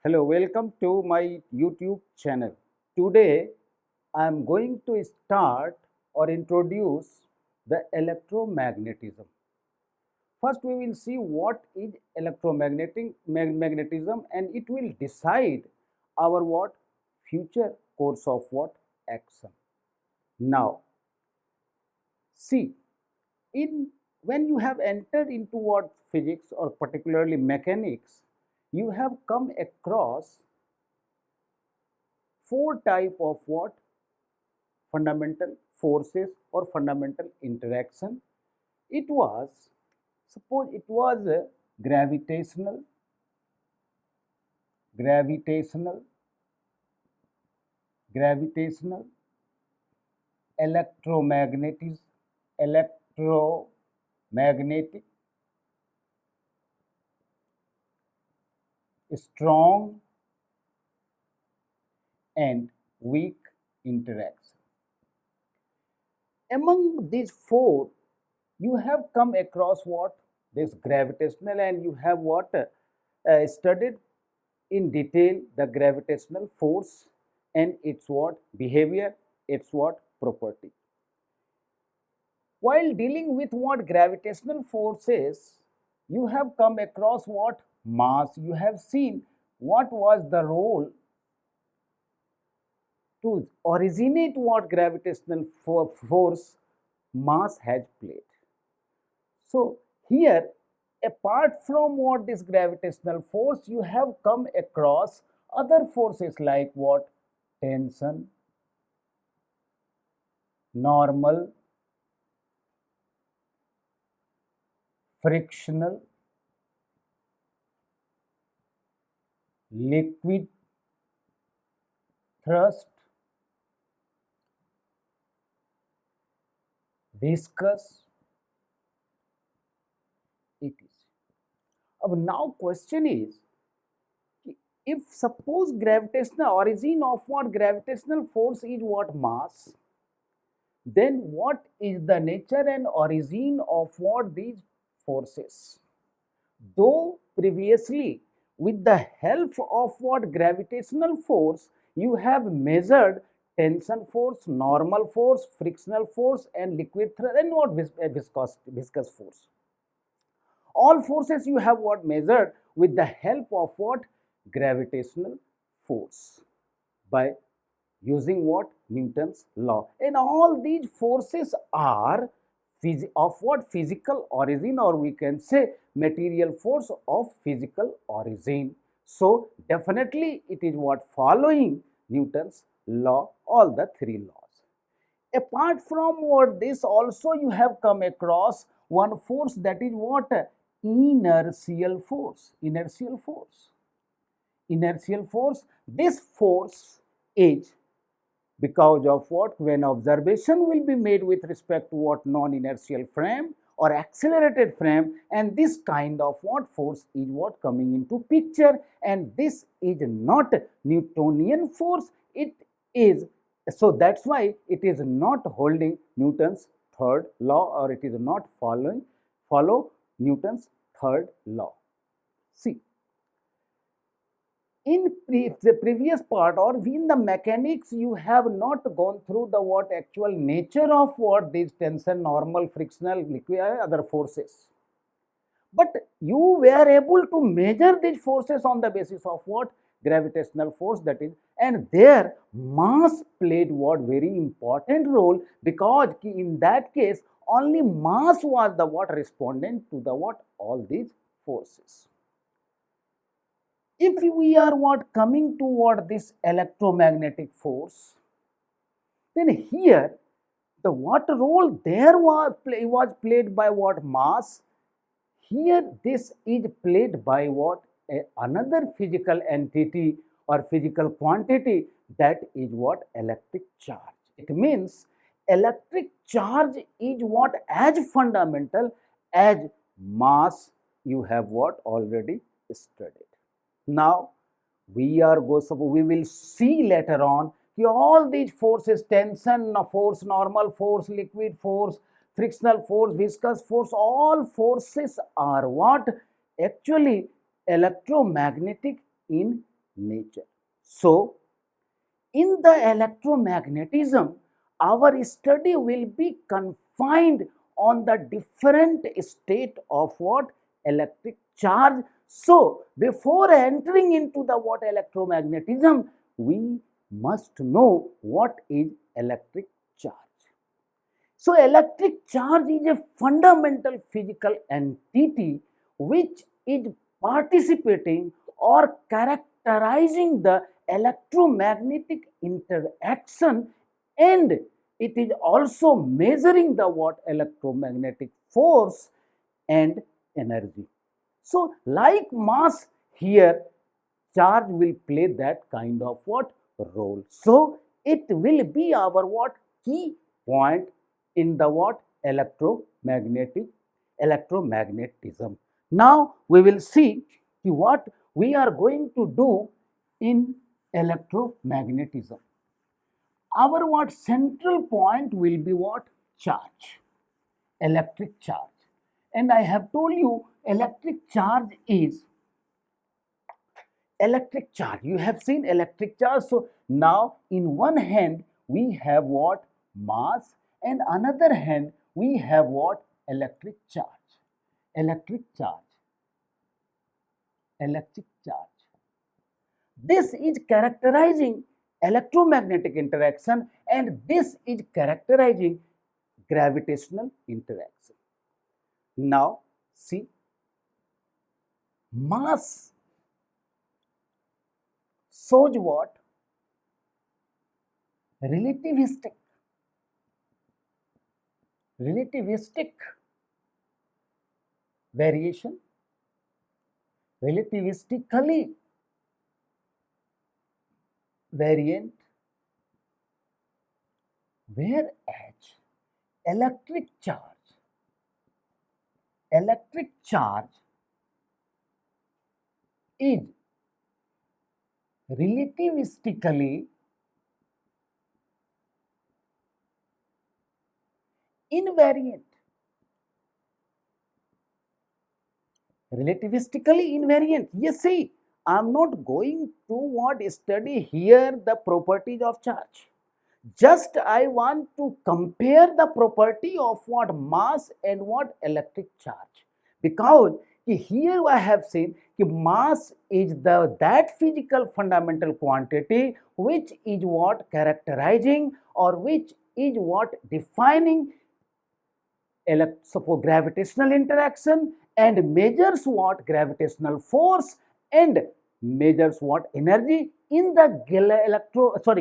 Hello, welcome to my YouTube channel. Today I am going to start or introduce the electromagnetism. First, we will see what is magnetism, and it will decide our what future course of what action. Now, see, in when you have entered into what physics or particularly mechanics, you have come across four type of what fundamental forces or fundamental interaction. It was, suppose it was a gravitational, gravitational, electromagnetic, electromagnetic, strong and weak interaction. Among these four, you have come across what this gravitational, and you have what studied in detail the gravitational force and its what behavior, its what property. While dealing with what gravitational forces, you have come across what mass. You have seen what was the role to originate what gravitational force mass has played. So here, apart from what this gravitational force, you have come across other forces like what tension, normal, frictional, liquid thrust, viscous. It is. Now question is, if suppose gravitational origin of what gravitational force is what mass, then what is the nature and origin of what these forces? Though previously with the help of what gravitational force you have measured tension force, normal force, frictional force and liquid thrust and what viscous force. All forces you have what measured with the help of what gravitational force by using what Newton's law, and all these forces are of what physical origin, or we can say material force of physical origin. So definitely it is what following Newton's law, all the three laws. Apart from what this, also you have come across one force, that is what inertial force. Inertial force, this force is because of what, when observation will be made with respect to what non-inertial frame or accelerated frame, and this kind of what force is what coming into picture, and this is not Newtonian force, it is, so that's why it is not holding Newton's third law, or it is not follow Newton's third law. See, in the previous part or in the mechanics, you have not gone through the what actual nature of what these tension, normal, frictional, liquid, other forces, but you were able to measure these forces on the basis of what gravitational force, that is, and there mass played what very important role, because in that case only mass was the what respondent to the what all these forces. If we are what coming toward this electromagnetic force, then here the what role there was played by what mass. Here this is played by what another physical entity or physical quantity, that is what electric charge. It means electric charge is what as fundamental as mass you have what already studied. Now we will see later on all these forces, tension force, normal force, liquid force, frictional force, viscous force, all forces are what actually electromagnetic in nature. So, in the electromagnetism, our study will be confined on the different state of what? Electric charge. So, before entering into the what electromagnetism, we must know what is electric charge. So, electric charge is a fundamental physical entity which is participating or characterizing the electromagnetic interaction, and it is also measuring the what electromagnetic force and energy. So, like mass, here charge will play that kind of what role. So, it will be our what key point in the what electromagnetism. Now, we will see what we are going to do in electromagnetism. Our what central point will be what? Charge, electric charge. And I have told you electric charge is electric charge. You have seen electric charge. So now in one hand we have what? Mass, and another hand we have what? Electric charge. Electric charge. Electric charge. This is characterizing electromagnetic interaction, and this is characterizing gravitational interaction. Now see, mass shows what? Relativistic variation, relativistically variant, whereas electric charge is relativistically invariant. Relativistically invariant. Yes, see, I am not going to what study here the properties of charge. Just I want to compare the property of what mass and what electric charge, because here I have seen mass is that physical fundamental quantity which is what characterizing or which is what defining suppose gravitational interaction and measures what gravitational force and measures what energy in the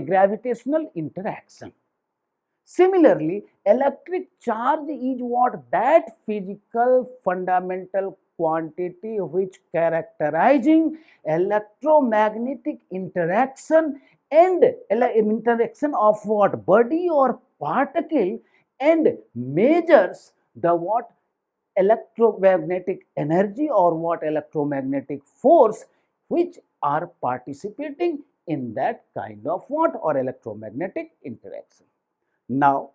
gravitational interaction. Similarly, electric charge is what? That physical fundamental quantity which characterizing electromagnetic interaction and interaction of what? Body or particle, and measures the what? Electromagnetic energy or what? Electromagnetic force which are participating in that kind of what? Or electromagnetic interaction. Now,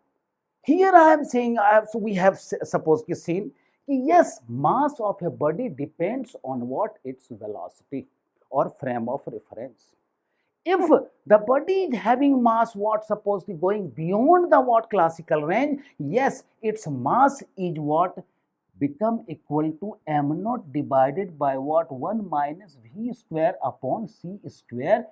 here I am saying, we have suppose seen, yes, mass of a body depends on what? Its velocity or frame of reference. If the body is having mass what? Suppose going beyond the what classical range, yes, its mass is what? Become equal to m naught divided by what? 1 minus v square upon c square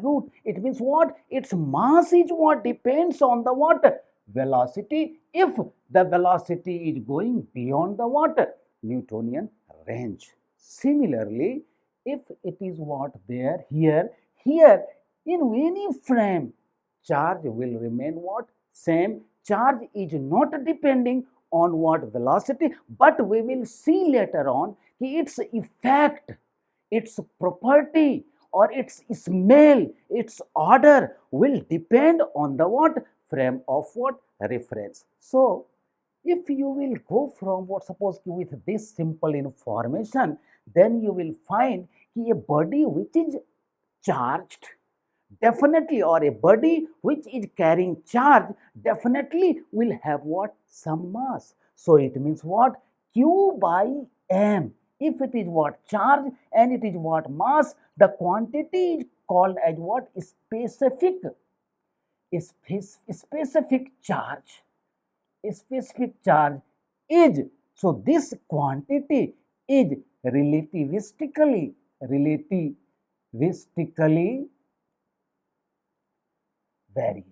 root. It means what? Its mass is what? Depends on the what? Velocity, if the velocity is going beyond the what? Newtonian range. Similarly, if it is what? There here in any frame, charge will remain what? Same. Charge is not depending on what? Velocity, but we will see later on its effect, its property, or its smell, its odor will depend on the what? Frame of what? Reference. So, if you will go from what? Suppose with this simple information, then you will find a body which is charged definitely, or a body which is carrying charge definitely will have what? Some mass. So it means what? Q by m If it is what charge and it is what mass, the quantity is called as what specific specific charge. Specific charge is, so this quantity is relativistically variant.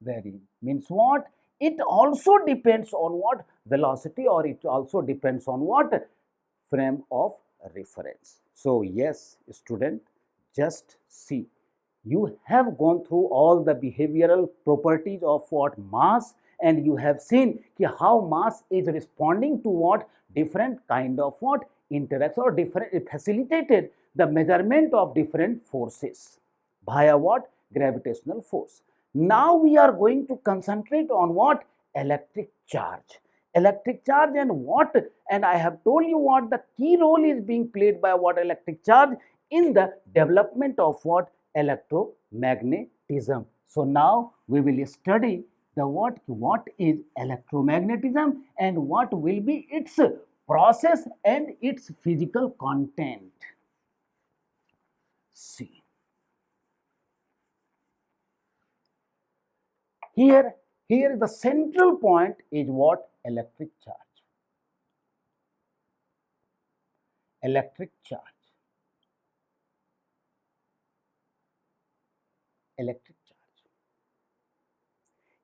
Variant means what? It also depends on what velocity, or it also depends on what frame of reference. So yes, student, just see, you have gone through all the behavioral properties of what mass, and you have seen how mass is responding to what different kind of what interaction, or different, it facilitated the measurement of different forces via what gravitational force. Now we are going to concentrate on what electric charge. Electric charge and what, and I have told you what the key role is being played by what electric charge in the development of what electromagnetism. So now we will study the what is electromagnetism and what will be its process and its physical content. See, here the central point is what electric charge. Electric charge. Electric charge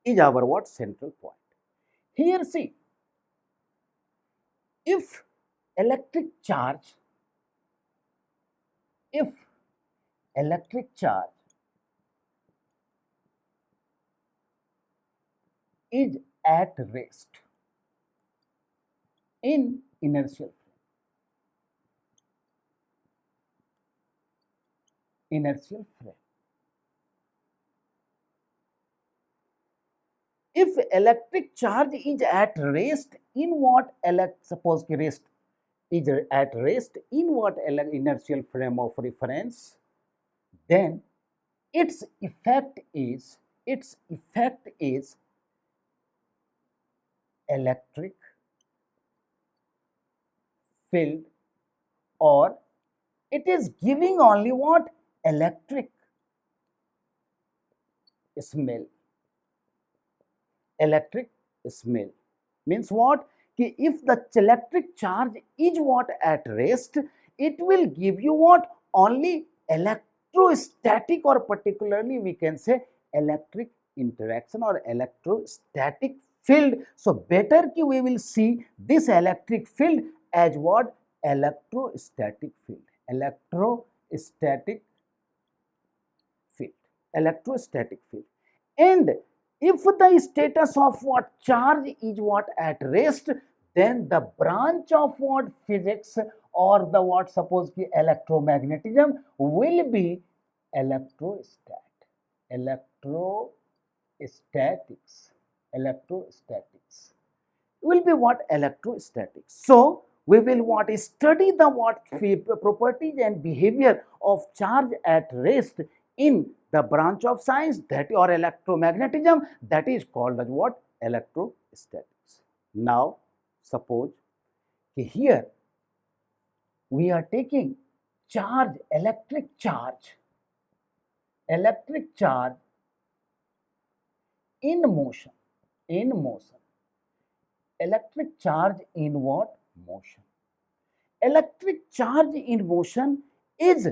is our what central point. Here see, if electric charge, if electric charge is at rest in inertial frame. If electric charge is at rest in what suppose rest is at rest in what inertial frame of reference, then its effect is electric field, or it is giving only what electric smell. Electric smell means what? If the electric charge is what at rest, it will give you what only electrostatic, or particularly we can say electric interaction or electrostatic field. So better we will see this electric field as what electrostatic field. Electrostatic field. Electrostatic field. And if the status of what charge is what at rest, then the branch of what physics or the what suppose ki electromagnetism will be electrostatics. Electrostatics will be what electrostatics. So we will what study the what properties and behavior of charge at rest in the branch of science that or electromagnetism, that is called as what electrostatics. Now suppose here we are taking charge, electric charge in motion. Electric charge in what? Motion. Electric charge in motion is,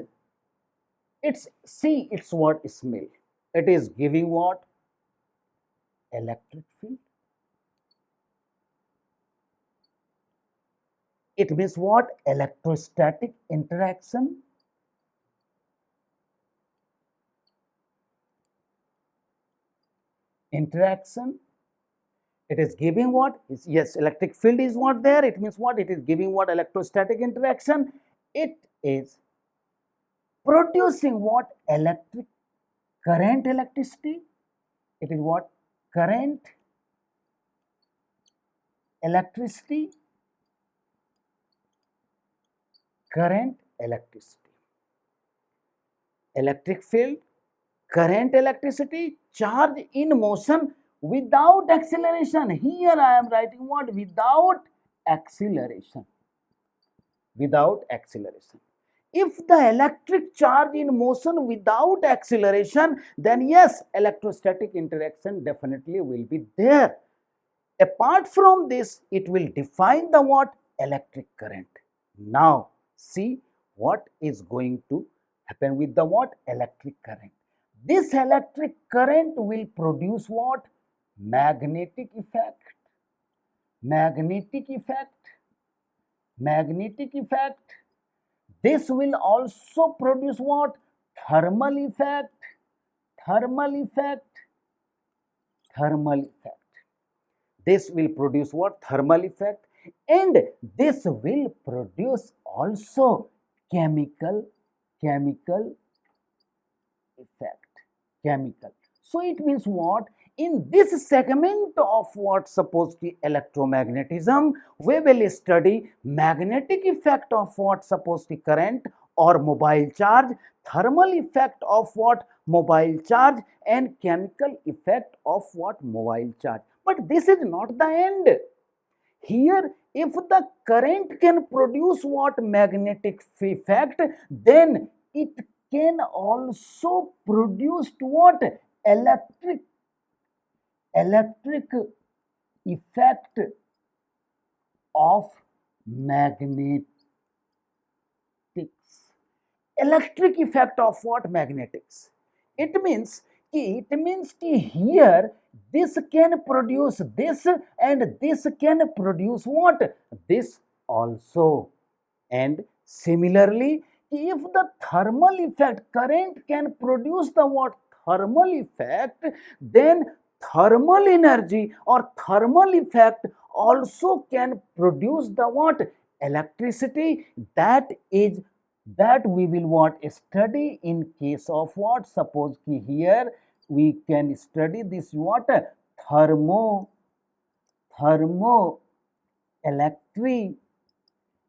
it's what smell. It is giving what? Electric field. It means what? Electrostatic interaction. It is giving what? Yes, electric field is what there. It means what? It is giving what? Electrostatic interaction. It is producing what? Electric current, electricity. It is what? Current, electricity, current, electricity. Electric field, current, electricity, charge in motion without acceleration. Here I am writing what? Without acceleration. without acceleration. If the electric charge in motion without acceleration, then yes, electrostatic interaction definitely will be there. Apart from this, it will define the what? Electric current. Now, see what is going to happen with the what? Electric current. This electric current will produce what? Magnetic effect. Magnetic effect. Magnetic effect. This will also produce what? Thermal effect. Thermal effect. Thermal effect. This will produce what? Thermal effect, and this will produce also chemical effect. Chemical. So it means what? In this segment of what suppose the electromagnetism, we will study magnetic effect of what suppose the current or mobile charge, thermal effect of what? Mobile charge, and chemical effect of what? Mobile charge. But this is not the end. Here, if the current can produce what? Magnetic effect, then it can also produce what? Electric effect of magnetics. Electric effect of what? Magnetics. It means here this can produce this, and this can produce what? This also. And similarly, if the thermal effect, current can produce the what? Thermal effect, then thermal energy or thermal effect also can produce the what? Electricity. That we will what? Study in case of what? Suppose here we can study this what?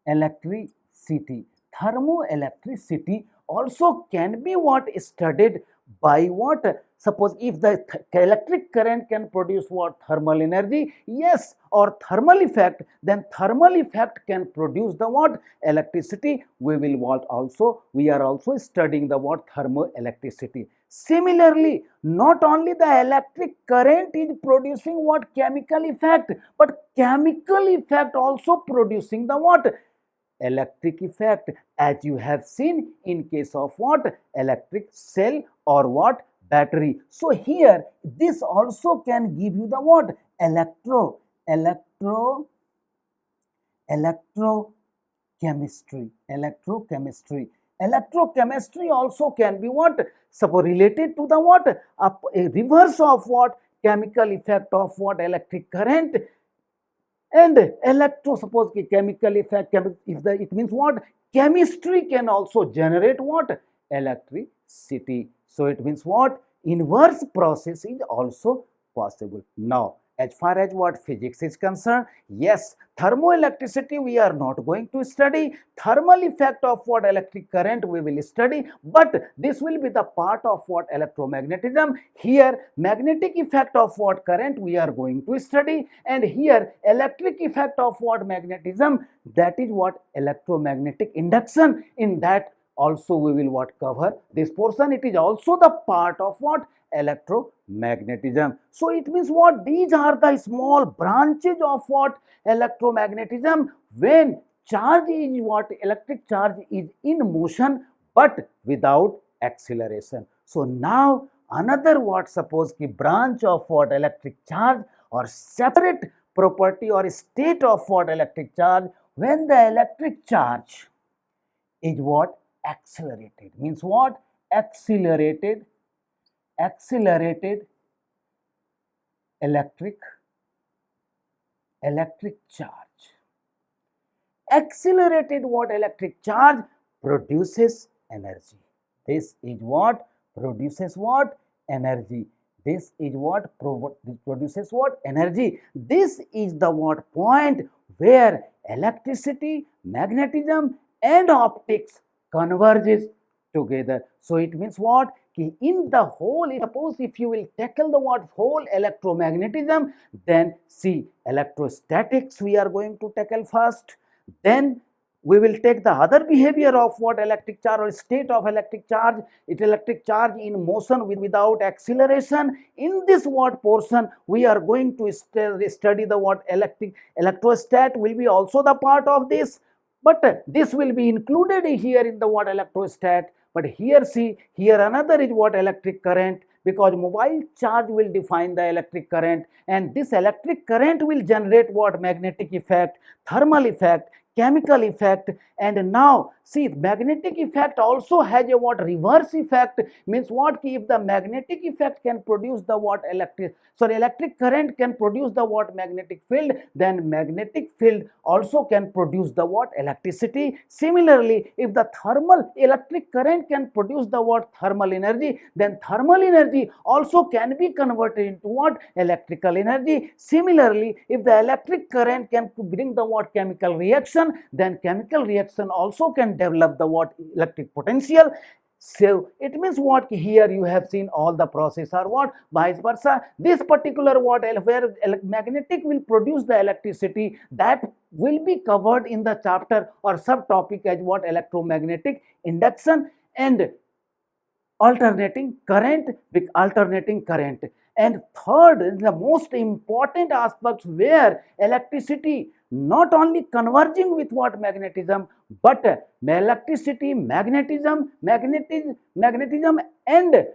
Electricity. Thermoelectricity also can be what? Studied by what? Suppose if the electric current can produce what? Thermal energy, yes, or thermal effect, then thermal effect can produce the what? Electricity. We are also studying the what? Thermoelectricity. Similarly, not only the electric current is producing what? Chemical effect, but chemical effect also producing the what? Electric effect, as you have seen in case of what? Electric cell or what? Battery. So here this also can give you the what? Electrochemistry. Electrochemistry also can be what? Suppose related to the what? A reverse of what? Chemical effect of what? Electric current. And suppose chemical effect, it means what? Chemistry can also generate what? Electricity. So it means what? Inverse process is also possible. Now, as far as what? Physics is concerned, yes, thermoelectricity we are not going to study. Thermal effect of what? Electric current we will study, but this will be the part of what? Electromagnetism. Here, magnetic effect of what? Current we are going to study, and here electric effect of what? Magnetism, that is what? Electromagnetic induction. In that also we will what? Cover this portion. It is also the part of what? Electromagnetism. So it means what? These are the small branches of what? Electromagnetism. When charge is what? Electric charge is in motion but without acceleration. So now another what? Suppose ki branch of what? Electric charge or separate property or state of what? Electric charge, when the electric charge is what? Accelerated. Means what? Accelerated electric charge. Accelerated what? Electric charge produces energy. This is what? Produces what? Energy. This is what? Produces what? Energy. This is the what? Point where electricity, magnetism and optics converges together. So it means what? In the whole, suppose if you will tackle the what? Whole electromagnetism, then see electrostatics we are going to tackle first, then we will take the other behavior of what electric charge or state of electric charge. It electric charge in motion without acceleration. In this what portion we are going to study the what electrostat will be also the part of this, but this will be included here in the what electrostat. But here see, here another is what electric current, because mobile charge will define the electric current, and this electric current will generate what magnetic effect, thermal effect, chemical effect. And now see, magnetic effect also has a what reverse effect, means what, if the magnetic effect can produce the what electric current can produce the what magnetic field, then magnetic field also can produce the what electricity. Similarly, if the thermal electric current can produce the what thermal energy, then thermal energy also can be converted into what electrical energy. Similarly, if the electric current can bring the what chemical reaction, then chemical reaction also can develop the what electric potential. So it means what, here you have seen all the process are what vice versa. This particular what where magnetic will produce the electricity, that will be covered in the chapter or subtopic as what electromagnetic induction and alternating current with alternating current. And third, the most important aspects where electricity not only converging with what magnetism, but electricity, magnetism and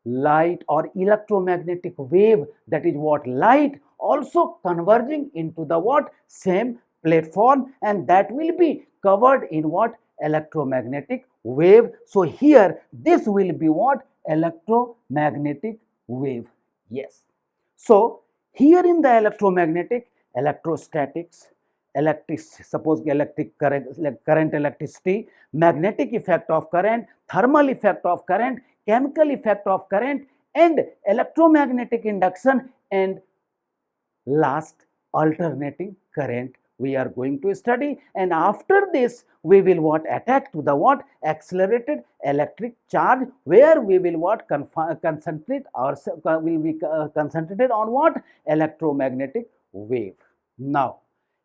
light or electromagnetic wave, that is what light also converging into the what same platform, and that will be covered in what electromagnetic wave. So here this will be what electromagnetic wave. Yes. So here in the electromagnetic, electrostatics, suppose electric current electricity, magnetic effect of current, thermal effect of current, chemical effect of current, and electromagnetic induction, and last alternating current we are going to study. And after this we will what attack to the what accelerated electric charge, where we will what concentrate ourselves, will be concentrated on what electromagnetic wave. Now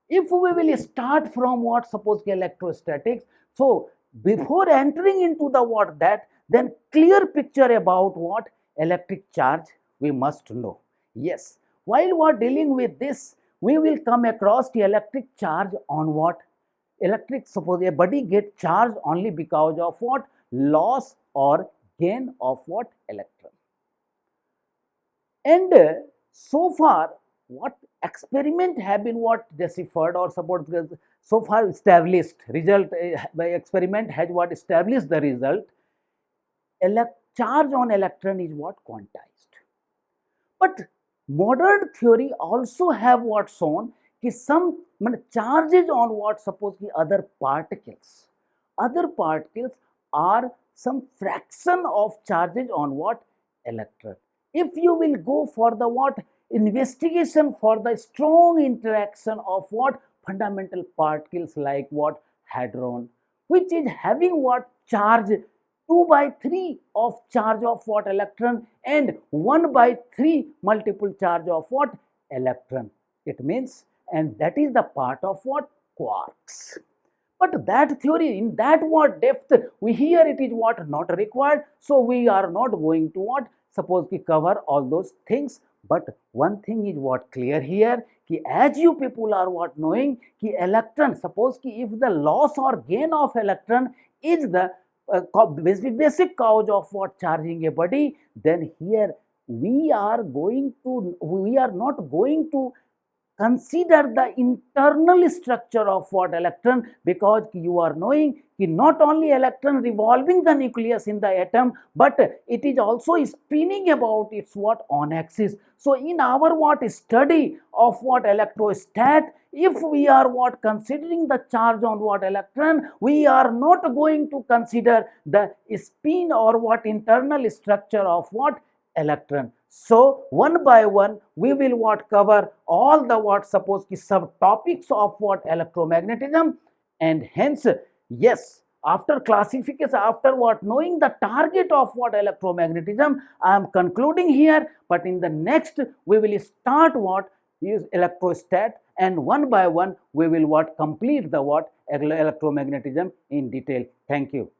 if we will start from what suppose electrostatics, so before entering into the what that, then clear picture about what electric charge we must know. Yes, while we are dealing with this, we will come across the electric charge on what electric, suppose a body get charged only because of what loss or gain of what electron. And so far what experiment have been what deciphered or support so far established result by experiment has what established the result, charge on electron is what quantized. But modern theory also have what shown कि some charges on what suppose the other particles are some fraction of charges on what electron. If you will go for the what investigation for the strong interaction of what fundamental particles like what hadron, which is having what charge 2/3 of charge of what electron and 1/3 multiple charge of what electron, it means, and that is the part of what quarks. But that theory in that what depth we here it is what not required, so we are not going to what suppose we cover all those things. But one thing is what clear here कि as you people are what knowing कि electron, suppose कि if the loss or gain of electron is the basic cause of what charging a body, then here we are not going to consider the internal structure of what electron, because you are knowing कि not only electron revolving the nucleus in the atom, but it is also spinning about its what on axis. So in our what study of what electrostat, if we are what considering the charge on what electron, we are not going to consider the spin or what internal structure of what electron. So one by one we will what cover all the what suppose ki subtopics of what electromagnetism, and hence yes, after classification, after what knowing the target of what electromagnetism, I am concluding here. But in the next we will start what is electrostat, and one by one we will what complete the what electromagnetism in detail. Thank you.